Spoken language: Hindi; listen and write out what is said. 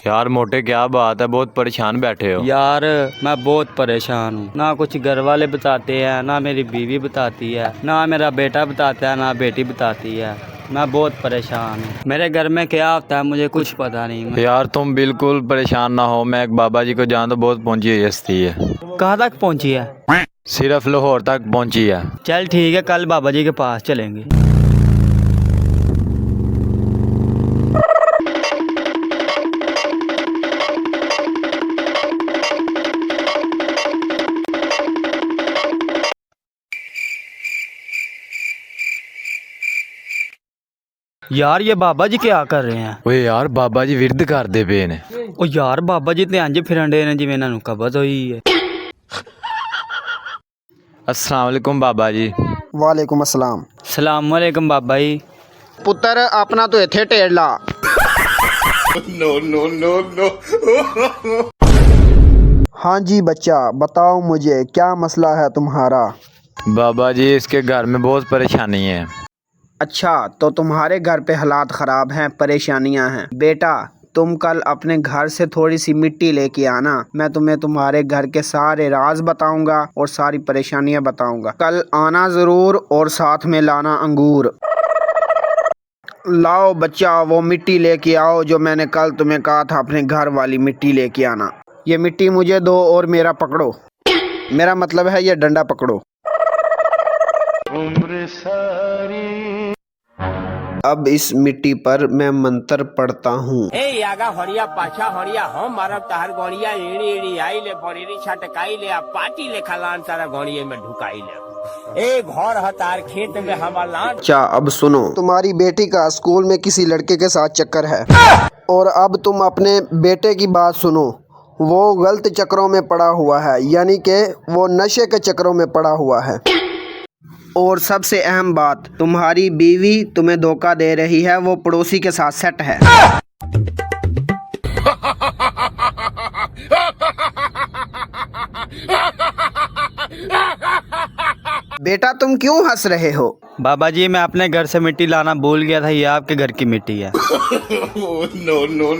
यार मोटे क्या बात है, बहुत परेशान बैठे हो। यार मैं बहुत परेशान हूँ, ना कुछ घर वाले बताते हैं, ना मेरी बीवी बताती है, ना मेरा बेटा बताता है, ना बेटी बताती है। मैं बहुत परेशान हूँ। मेरे घर में क्या होता है मुझे कुछ पता नहीं। यार तुम बिल्कुल परेशान ना हो, मैं एक बाबा जी को जानता हूं, बहुत पहुंची हुई हस्ती है। कहाँ तक पहुँची है? सिर्फ लाहौर तक पहुंची है। चल ठीक है, कल बाबा जी के पास चलेंगे। यार ये बाबा जी क्या कर रहे हैं? ओए यार बाबा जी विरद करते पे ने। ओ यार बाबा जी ते इंज फिरन डे ने जिवें इन्हां नूं कबज होई है। अस्सलाम वालेकुम बाबा जी। वालेकुम अस्सलाम। सलाम वालेकुम बाबा जी। पुत्र अपना तो इथे टेढ़ ला। हाँ जी बच्चा, बताओ मुझे क्या मसला है तुम्हारा। बाबा जी इसके घर में बहुत परेशानी है। अच्छा, तो तुम्हारे घर पे हालात ख़राब हैं, परेशानियां हैं। बेटा तुम कल अपने घर से थोड़ी सी मिट्टी लेके आना, मैं तुम्हें तुम्हारे घर के सारे राज बताऊंगा और सारी परेशानियां बताऊंगा। कल आना ज़रूर और साथ में लाना अंगूर। लाओ बच्चा वो मिट्टी लेके आओ जो मैंने कल तुम्हें कहा था, अपने घर वाली मिट्टी लेके आना। ये मिट्टी मुझे दो और मेरा पकड़ो, मेरा मतलब है ये डंडा पकड़ो। अब इस मिट्टी पर मैं मंत्र पढ़ता हूँ। ए आगा हरिया पाछा हरिया हम मारब तार गणिया एड़ी एड़ी आई ले बड़ेरी छटकाई ले आ पाटी ले खलान सारा गणिये में ढुकाई ले। ए घर हतार खेत में हमार लान। अच्छा अब सुनो, तुम्हारी बेटी का स्कूल में किसी लड़के के साथ चक्कर है, और अब तुम अपने बेटे की बात सुनो। वो गलत चक्करों में पड़ा हुआ है, यानी कि वो नशे के चक्करों में पड़ा हुआ है। और सबसे अहम बात, तुम्हारी बीवी तुम्हें धोखा दे रही है, वो पड़ोसी के साथ सेट है। बेटा तुम क्यों हंस रहे हो? बाबा जी मैं अपने घर से मिट्टी लाना भूल गया था, ये आपके घर की मिट्टी है। No no no